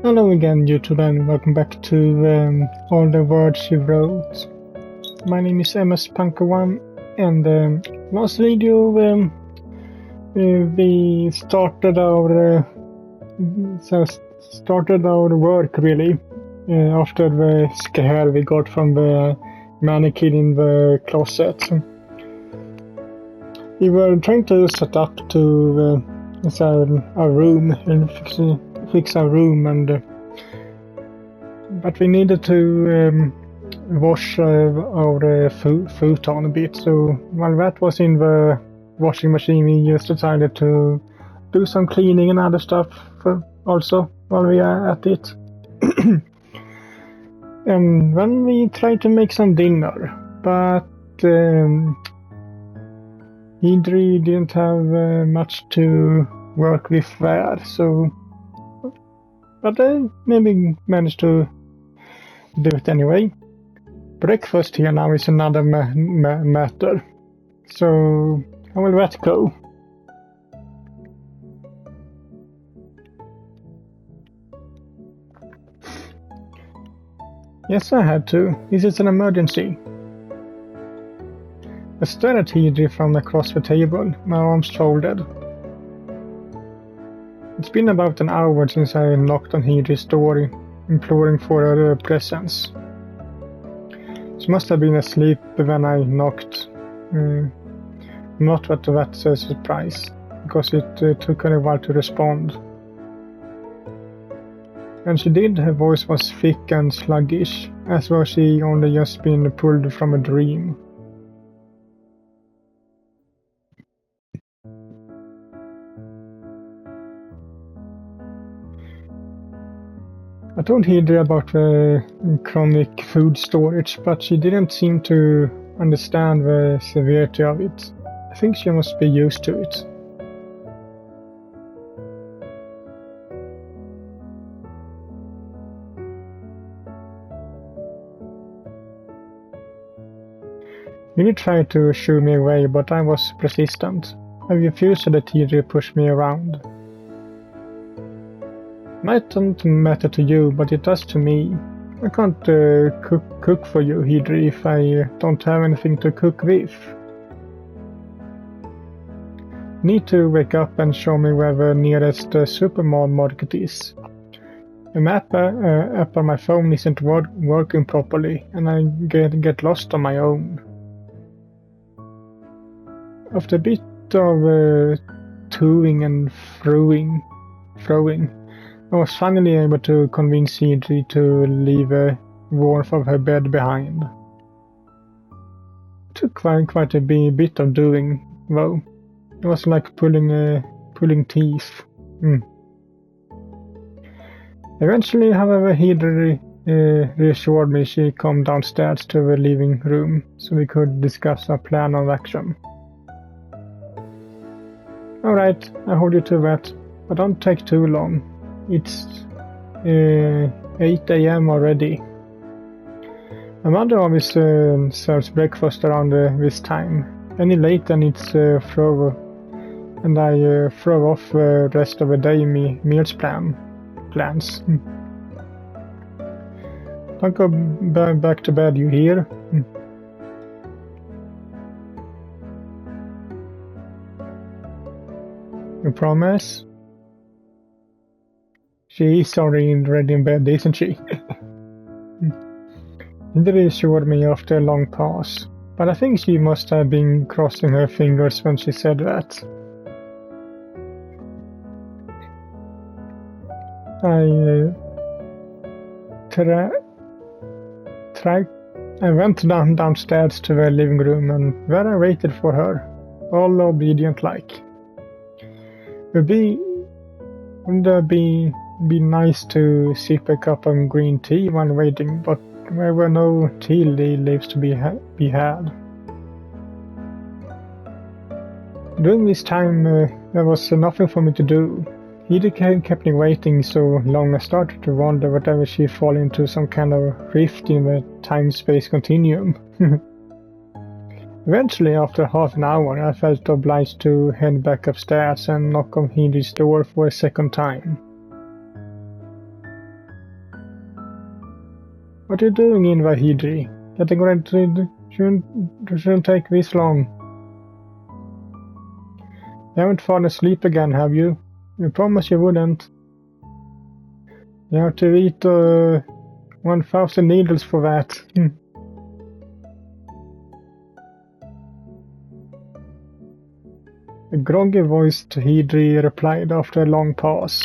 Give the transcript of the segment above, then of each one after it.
Hello again, YouTube, and welcome back to All the Words She Wrote. My name is MS-Punker1, and last video we started our work really after the scare we got from the mannequin in the closet. We were trying to set up to our room and fix our room, and but we needed to wash our futon a bit. So while that was in the washing machine, we just decided to do some cleaning and other stuff also while we are at it. And then we tried to make some dinner, but Hijiri didn't have much to work with there, so but I maybe managed to do it anyway. Breakfast here now is another matter, so how will that go? Yes, I had to. This is an emergency. I stared at Hijiri from across the table, my arms folded. It's been about an hour since I knocked on Hijiri's door, imploring for her presence. She must have been asleep when I knocked. Not that that's a surprise, because it took her a while to respond. When she did, her voice was thick and sluggish, as though she only just been pulled from a dream. I told Hijiri about the chronic food storage, but she didn't seem to understand the severity of it. I think she must be used to it. Hijiri tried to shoo me away, but I was persistent. I refused to let Hijiri push me around. Mightn't matter to you, but it does to me. I can't cook for you, Hijiri, if I don't have anything to cook with. Need to wake up and show me where the nearest supermarket is. The map app on my phone isn't working properly, and I get lost on my own. After a bit of toing and throwing, I was finally able to convince Hijiri to leave the warmth of her bed behind. It took quite a bit of doing, though. It was like pulling teeth. Eventually, however, Hijiri reassured me she come downstairs to the living room so we could discuss our plan of action. Alright, I hold you to that, but don't take too long. It's 8 AM already. My mother always serves breakfast around this time. Any later needs throw, and I throw off the rest of the day meals plans. Don't go back to bed, you hear? You promise? She is already in bed, isn't she? Hijiri assured me after a long pause, but I think she must have been crossing her fingers when she said that. I went downstairs to the living room, and there I waited for her, all obedient like. Wouldn't be nice to sip a cup of green tea while waiting, but there were no tea leaves to be had. During this time, there was nothing for me to do. Hijiri kept me waiting so long I started to wonder whether she'd fall into some kind of rift in the time-space continuum. Eventually, after half an hour, I felt obliged to head back upstairs and knock on Hijiri's door for a second time. What are you doing in Hijiri? Getting ready to shouldn't take this long. You haven't fallen asleep again, have you? You promised you wouldn't. You have to eat 1,000 needles for that. A groggy-voiced Hijiri replied after a long pause.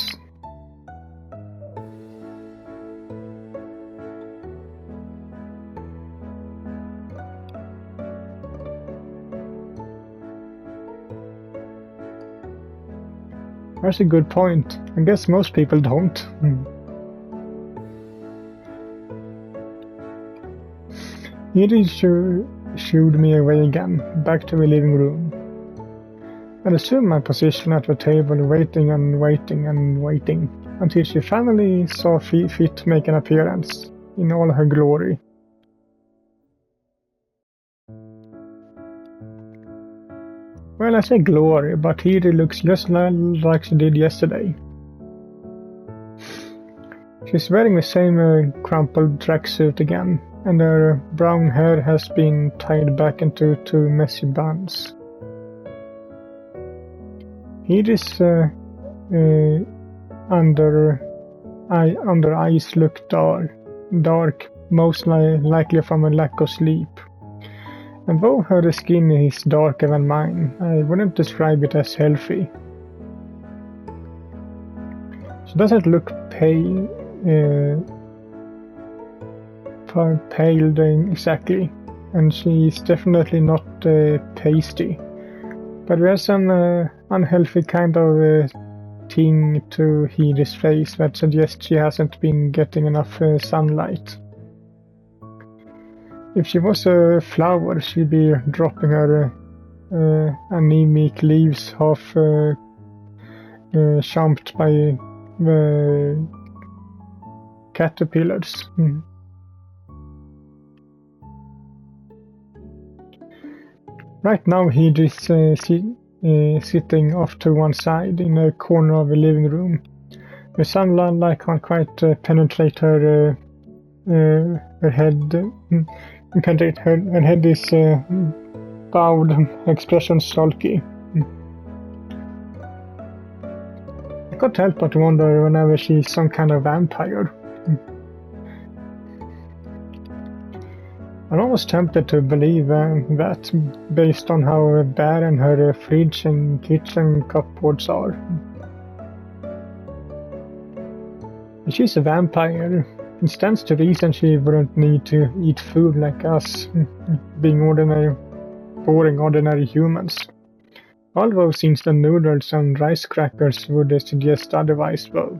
That's a good point. I guess most people don't. Hijiri shooed me away again, back to the living room. I resumed my position at the table, waiting and waiting and waiting, until she finally saw fit make an appearance, in all her glory. Well, I say glory, but Hijiri looks just like she did yesterday. She's wearing the same crumpled tracksuit again, and her brown hair has been tied back into two messy buns. Hijiri's under eyes look dark, most likely from a lack of sleep. And though her skin is darker than mine, I wouldn't describe it as healthy. She doesn't look pale exactly, and she's definitely not pasty. But there's an unhealthy kind of thing to Hijiri's face that suggests she hasn't been getting enough sunlight. If she was a flower, she'd be dropping her anemic leaves half chomped by the caterpillars. Right now Hijiri's sitting off to one side in a corner of the living room. The sunlight can't quite penetrate her head. Her head is bowed, expression sulky. I can't help but wonder whenever she's some kind of vampire. I'm almost tempted to believe that, based on how barren her fridge and kitchen cupboards are. If she's a vampire, it stands to reason she wouldn't need to eat food like us, being boring ordinary humans. Although instant noodles and rice crackers would suggest otherwise, though.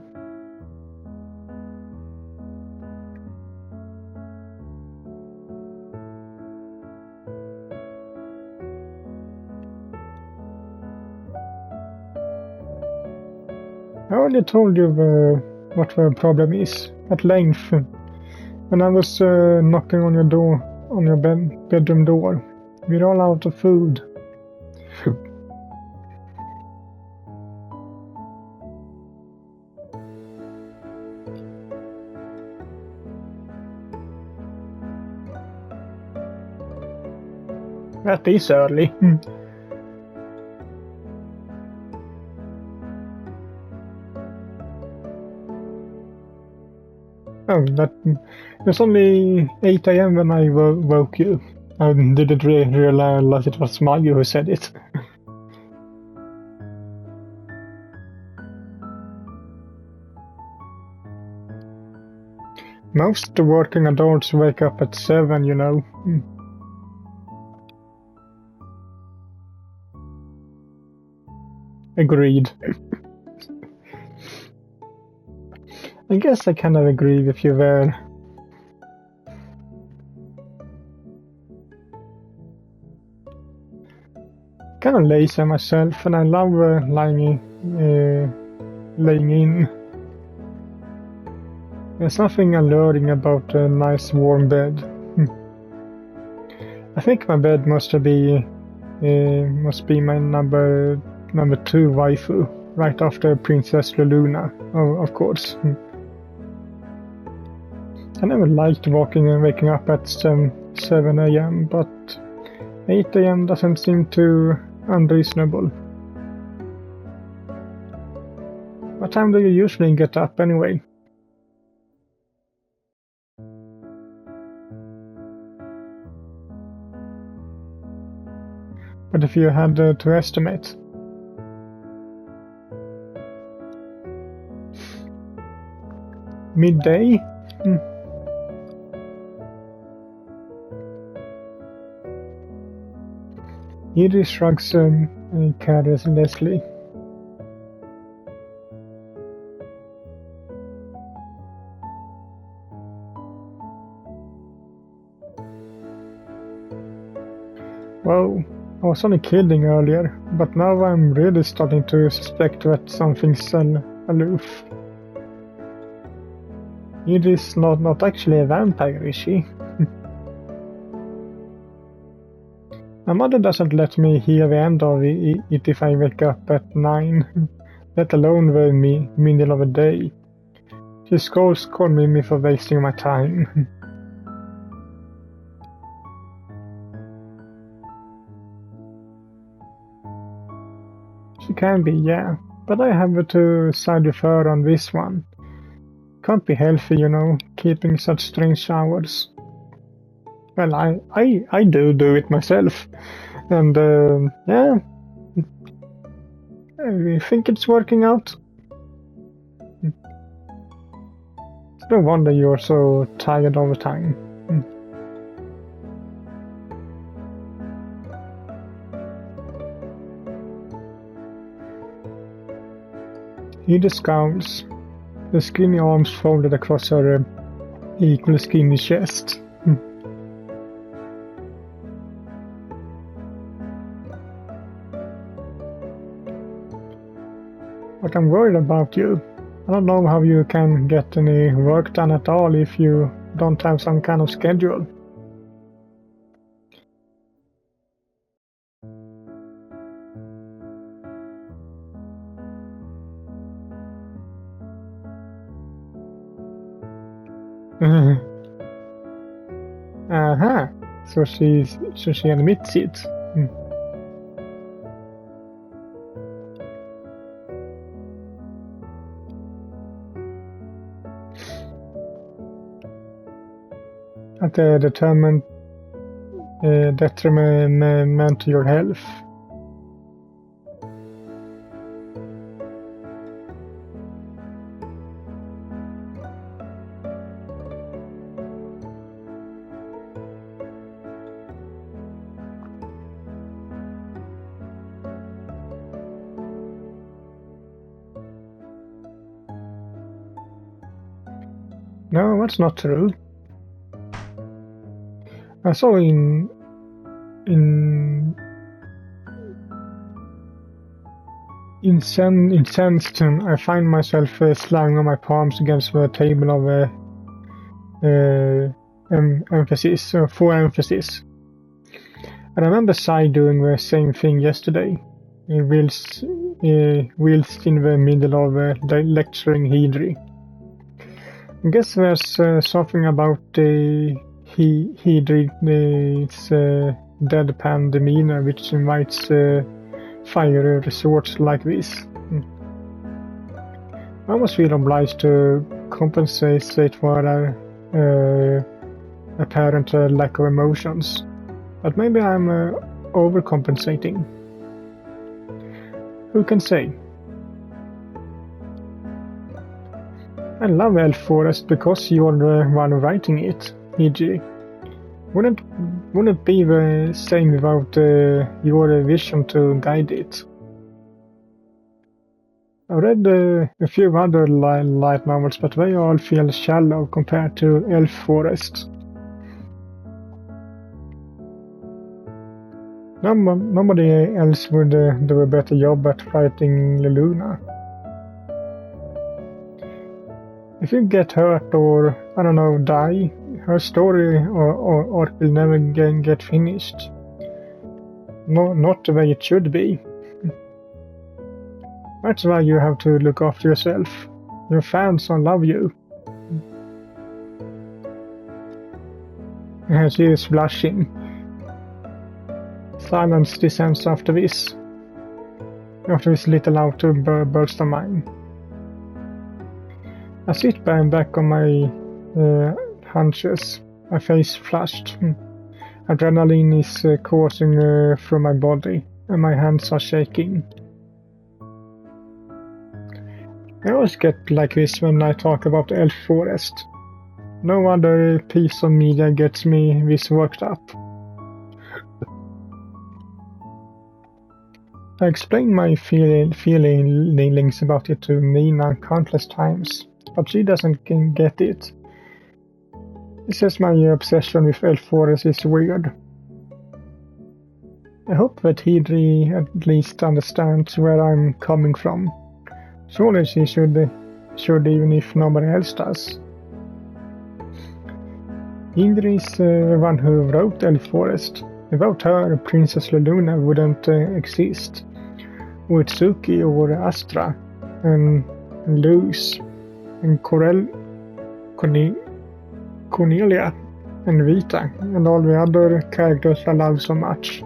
I already told you what the problem is, at length, when I was knocking on your bedroom door. We're all out of food. That is early. Oh, it was only 8 AM when I woke you. I didn't realize it was Mayu who said it. Most working adults wake up at 7, you know. Agreed. I guess I kind of agree with you there. Kind of lazy myself, and I love laying in. There's nothing alluring about a nice warm bed. I think my bed must be my number 2 waifu, right after Princess Luna, of course. I never liked walking and waking up at 7 a.m., but 8 a.m. doesn't seem too unreasonable. What time do you usually get up anyway? But if you had to estimate. Midday? Hijiri shrugs carelessly. Well, I was only kidding earlier, but now I'm really starting to suspect that something's aloof. Hijiri's not actually a vampire, is she? My mother doesn't let me hear the end of it if I wake up at 9, let alone the middle of the day. She scolds me for wasting my time. She can be, yeah, but I have to side with her on this one. Can't be healthy, you know, keeping such strange hours. Well, I do it myself, and yeah, I think it's working out. It's no wonder you're so tired all the time. He discounts, the skinny arms folded across her equally skinny chest. But I'm worried about you. I don't know how you can get any work done at all if you don't have some kind of schedule. Uh-huh. So she admits it. At a determined detriment to your health. No, that's not true. I saw in Senston, I find myself slamming on my palms against the table of emphasis, for emphasis. I remember Sai doing the same thing yesterday, whilst in the middle of lecturing Hijiri. I guess there's something about Hijiri's deadpan demeanor which invites fiery resorts like this. I almost feel obliged to compensate for our apparent lack of emotions, but maybe I'm overcompensating. Who can say? I love Elf Forest because you're the one writing it, Hijiri. Wouldn't it be the same without your vision to guide it? I read a few other light novels, but they all feel shallow compared to Elf Forest. Nobody else would do a better job at writing Luna. If you get hurt or, I don't know, die, her story or will never get finished. No, not the way it should be. That's why you have to look after yourself. Your fans will love you. She is blushing. Silence descends after this little outburst of mine. I sit back on my hunches, my face flushed. Adrenaline is coursing through my body, and my hands are shaking. I always get like this when I talk about the elf forest. No other piece of media gets me this worked up. I explained my feelings about it to Nina countless times, but she doesn't get it. She says my obsession with elf forest is weird. I hope that Hijiri at least understands where I'm coming from. Surely she should, even if nobody else does. Hijiri is the one who wrote Elf Forest. Without her, Princess Luna wouldn't exist. Uetsuki or Astra, and Luz, and Cornelia, and Vita, and all the other characters I love so much.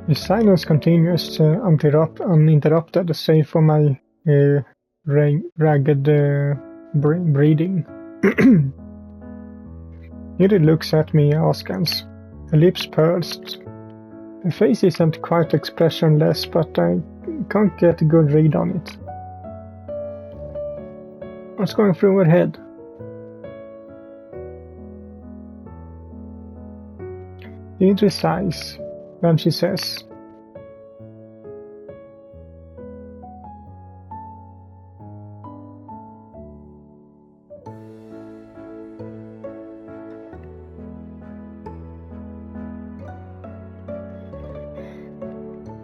The silence continues uninterrupted, save for my ragged breathing. Hijiri looks at me askance, her lips pursed. Her face isn't quite expressionless, but I can't get a good read on it. What's going through her head? Hijiri sighs. Then she says,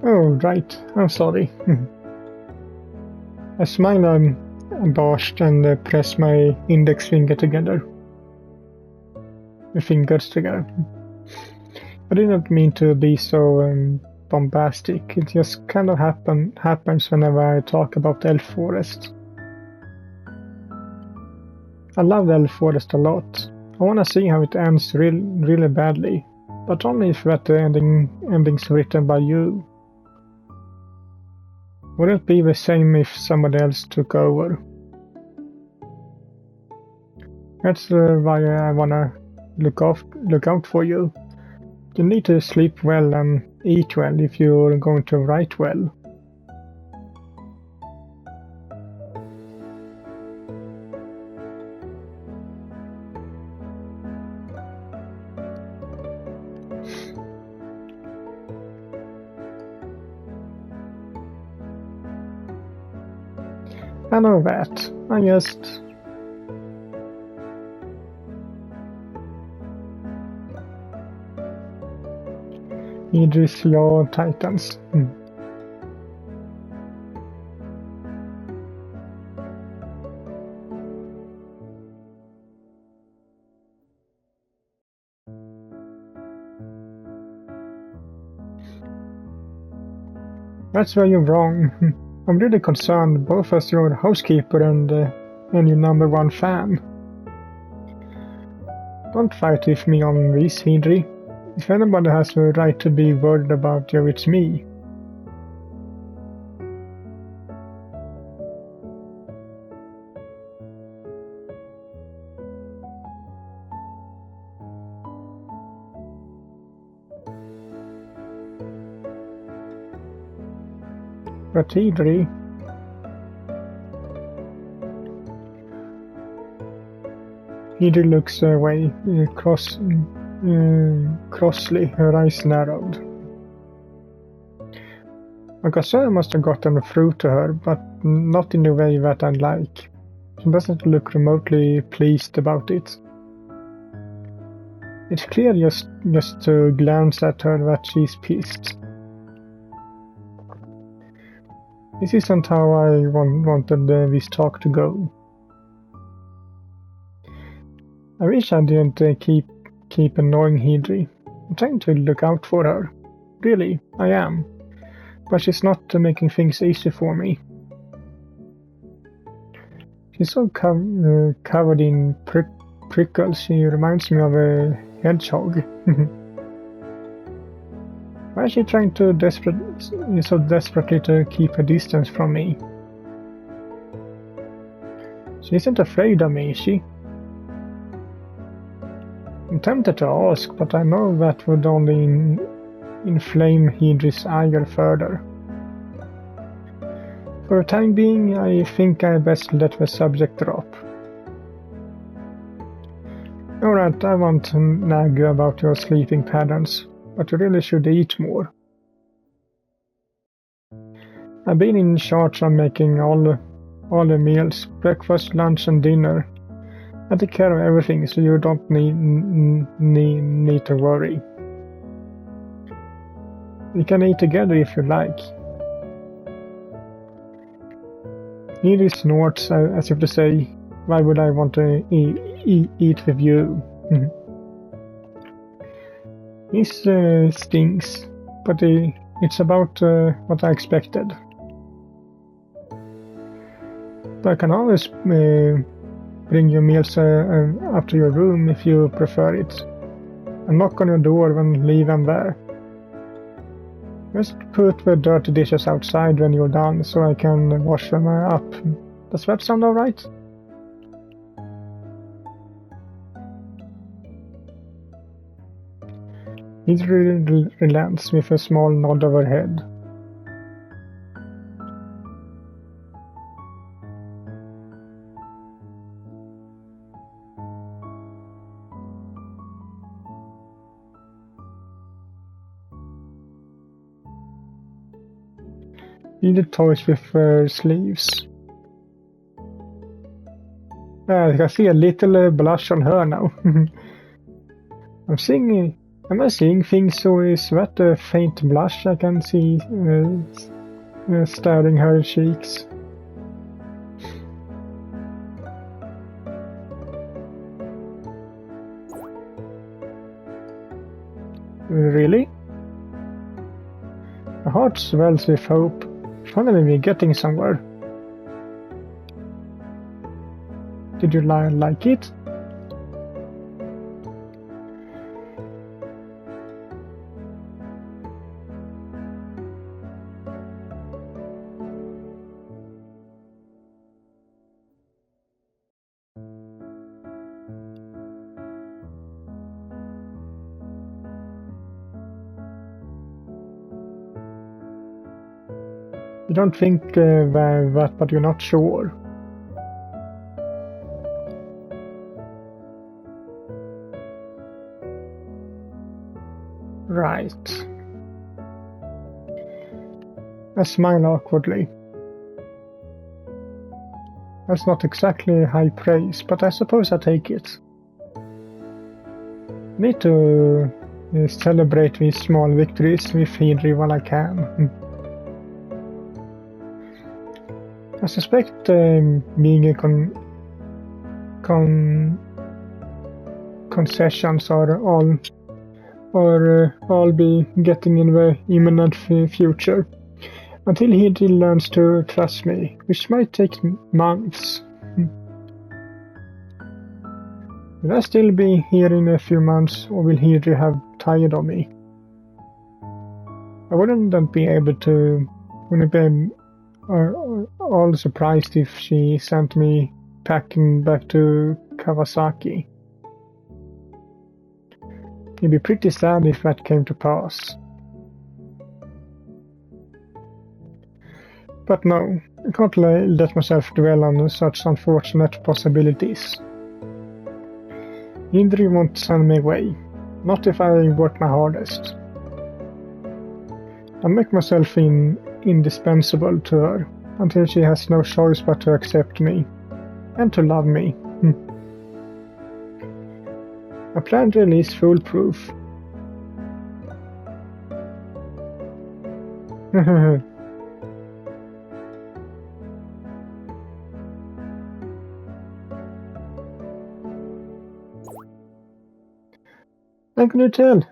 "Oh, right, I'm sorry." I smile abashed and press my index finger together. The fingers together. I didn't mean to be so bombastic. It just kind of happens whenever I talk about Elf Forest. I love Elf Forest a lot. I want to see how it ends really badly, but only if that ending's written by you. Would it be the same if somebody else took over? That's why I want to look out for you. You need to sleep well and eat well if you're going to write well. I know that. I just... Hijiri's jaw tightens. That's where you're wrong. I'm really concerned, both as your housekeeper and your number one fan. Don't fight with me on this, Hijiri. If anybody has the right to be worried about you, it's me. But Hijiri... Hijiri looks away, crossly, her eyes narrowed. My concern must have gotten through to her, but not in the way that I'd like. She doesn't look remotely pleased about it. It's clear just to glance at her that she's pissed. This isn't how I wanted this talk to go. I wish I didn't keep annoying Hijiri. I'm trying to look out for her. Really, I am. But she's not making things easy for me. She's so covered in prickles, she reminds me of a hedgehog. Why is she trying so desperately to keep a distance from me? She isn't afraid of me, is she? I'm tempted to ask, but I know that would only inflame Hijiri's ire further. For the time being, I think I best let the subject drop. Alright, I won't nag you about your sleeping patterns, but you really should eat more. I've been in charge of making all the meals, breakfast, lunch and dinner. I take care of everything, so you don't need to worry. We can eat together if you like. Hijiri snorts as if to say, why would I want to eat with you? He stinks, but it's about what I expected. But I can always bring your meals up to your room if you prefer it. And knock on your door and leave them there. Just put the dirty dishes outside when you're done so I can wash them up. Does that sound alright? He relents with a small nod of her head. The toys with sleeves. I can see a little blush on her now. Am I seeing things, or is that a faint blush I can see stirring her cheeks? Really? My heart swells with hope. Finally we're getting somewhere. Did you like it? You don't think that, but you're not sure. Right. I smile awkwardly. That's not exactly high praise, but I suppose I take it. Need to celebrate these small victories with Hijiri while I can. I suspect being a concessions are all be getting in the imminent future, until Hijiri learns to trust me, which might take months. Will I still be here in a few months, or will Hijiri have tired of me? I wouldn't be able to all surprised if she sent me packing back to Kawasaki. It'd be pretty sad if that came to pass. But no, I can't let myself dwell on such unfortunate possibilities. Hijiri won't send me away, not if I work my hardest. I'll make myself indispensable to her, until she has no choice but to accept me, and to love me. My plan really is foolproof. How can you tell?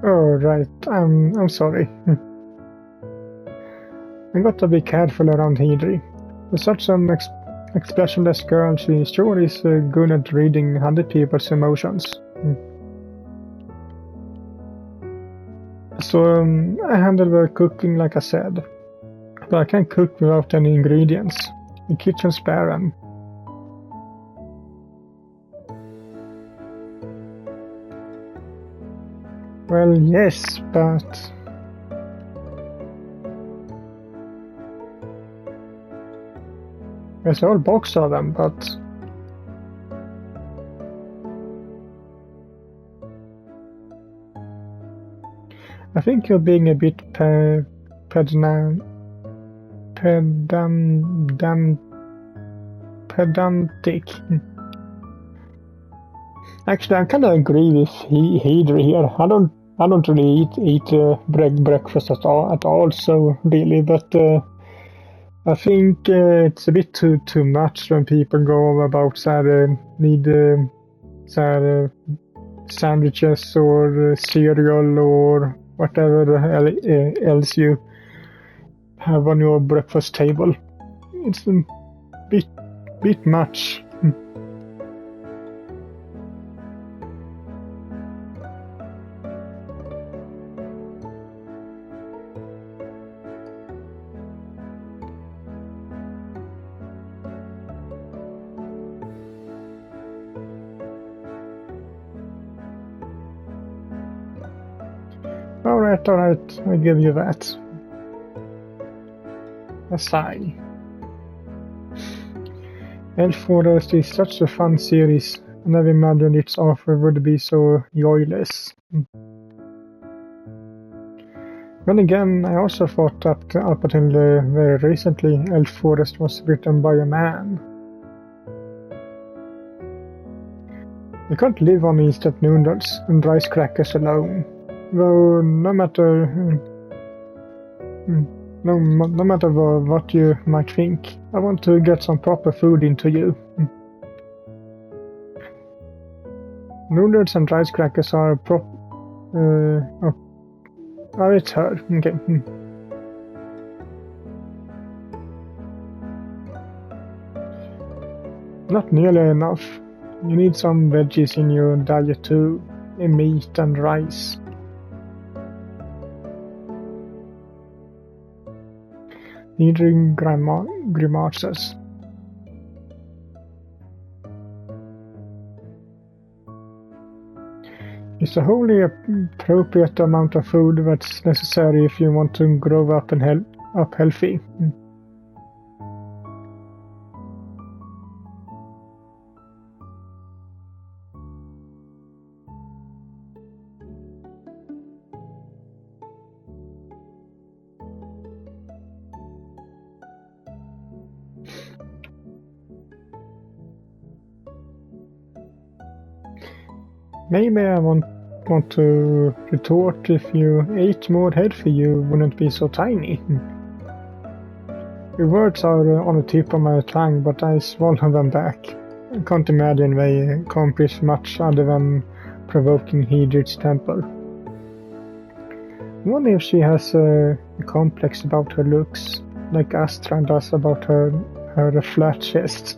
Oh, right. I'm sorry. I got to be careful around Hijiri. With such an expressionless girl, she sure is good at reading other people's emotions. So I handle the cooking like I said. But I can't cook without any ingredients. The kitchen's barren. Well, yes, but... There's a whole box of them, but... I think you're being a bit pedantic. Actually, I kind of agree with Hijiri here. I don't really eat breakfast at all. So really, but I think it's a bit too much when people go about need sandwiches or cereal or whatever else you have on your breakfast table. It's a bit much. Alright, I give you that. A sigh. ATWSW is such a fun series. I never imagined its offer would be so joyless. Then again, I also thought up until very recently ATWSW was written by a man. You can't live on instant noodles and rice crackers alone. Though no matter what you might think, I want to get some proper food into you. Noodles and rice crackers are it's her. Okay. Not nearly enough. You need some veggies in your diet too, meat and rice. Hijiri grimaces. It's a wholly appropriate amount of food that's necessary if you want to grow up and up healthy. Maybe I want to retort, if you ate more healthy you wouldn't be so tiny. Your words are on the tip of my tongue, but I swallow them back. I can't imagine they accomplish much other than provoking Hijiri's temper. I wonder if she has a complex about her looks, like Astra does about her flat chest.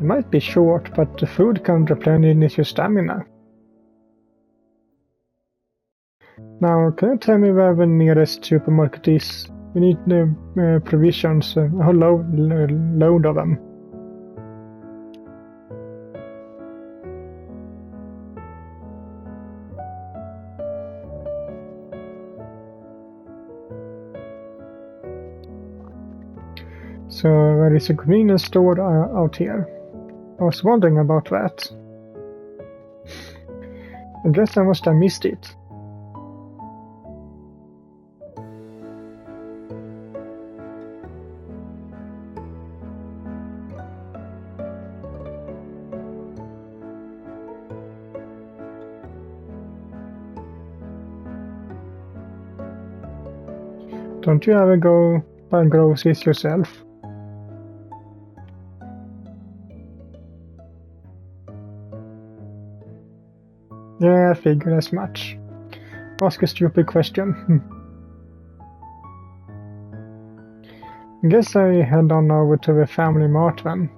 It might be short, but the food can replenish your stamina. Now, can you tell me where the nearest supermarket is? We need provisions, a whole load of them. So there is a convenience store out here. I was wondering about that. I guess I must have missed it. Don't you ever go buy groceries yourself? Yeah, I figured as much. Ask a stupid question. Guess I head on over to the family mart then.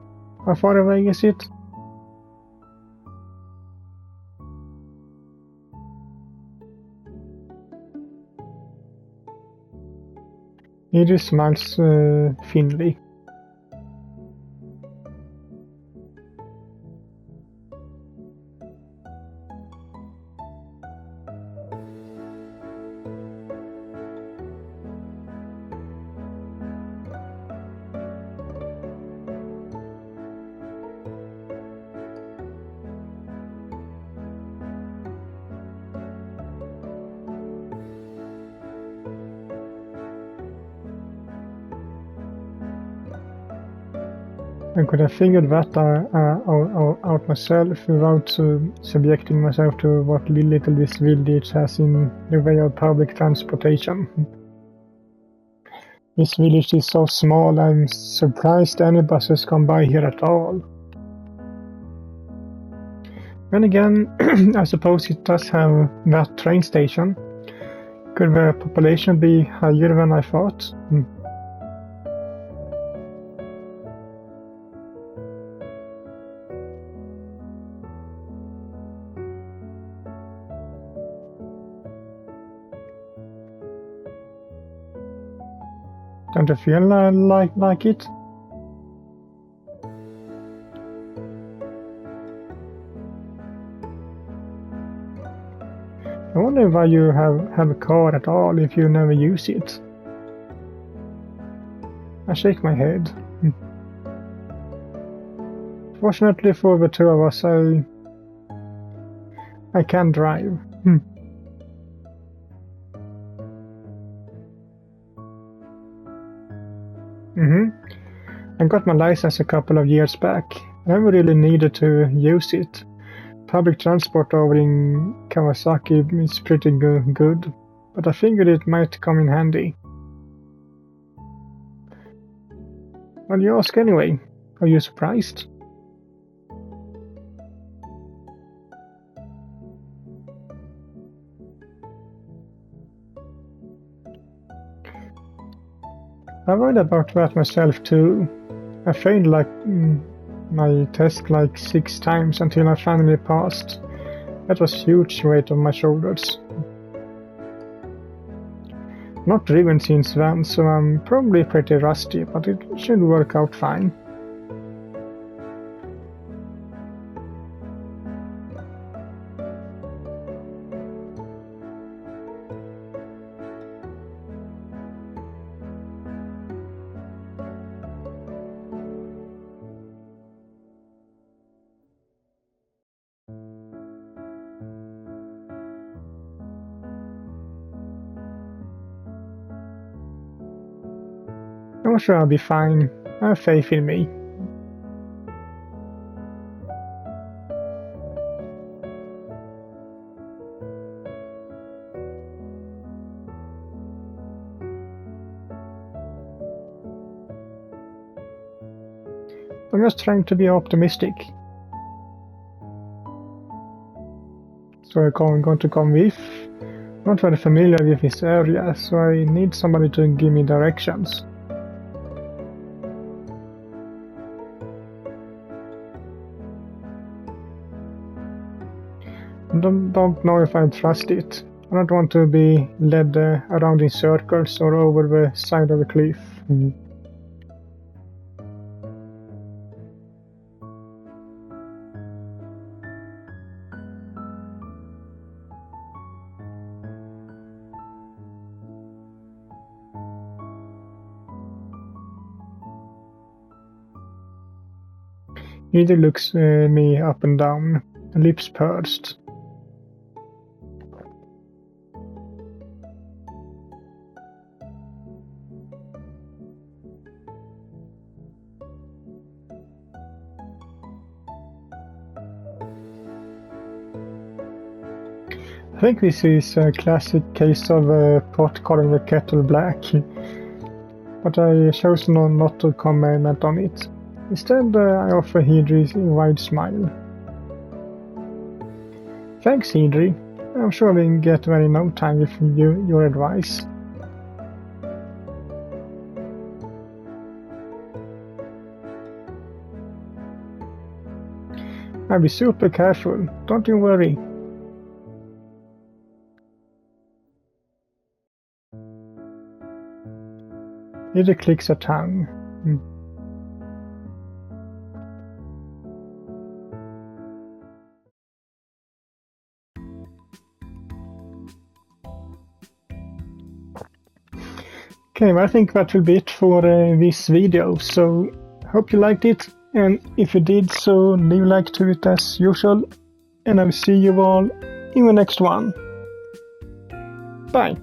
How far away is it? Hijiri smiles thinly. I could have figured that out myself without subjecting myself to what little this village has in the way of public transportation. This village is so small, I'm surprised any buses come by here at all. Then again, I suppose it does have that train station. Could the population be higher than I thought? Don't you feel like it? I wonder why you have a car at all if you never use it. I shake my head. Fortunately for the two of us, I can drive. I got my license a couple of years back. I never really needed to use it. Public transport over in Kawasaki is pretty good, but I figured it might come in handy. Well, you ask anyway. Are you surprised? I worried about that myself too. I failed my test 6 times until I finally passed. That was huge weight on my shoulders. Not driven since then, so I'm probably pretty rusty, but it should work out fine. I'm sure I'll be fine. I have faith in me. I'm just trying to be optimistic. So I'm going to come with. I'm not very familiar with this area, so I need somebody to give me directions. Don't know if I trust it. I don't want to be led around in circles or over the side of a cliff. Hijiri looks me up and down, lips pursed. I think this is a classic case of a pot calling the kettle black, but I chose not to comment on it. Instead, I offer Hijiri a wide smile. Thanks, Hijiri. I'm sure we can get there in no time with your advice. I'll be super careful, don't you worry. Hijiri clicks her tongue. Okay, well, I think that will be it for this video, so hope you liked it, and if you did so, leave a like to it as usual, and I will see you all in the next one. Bye!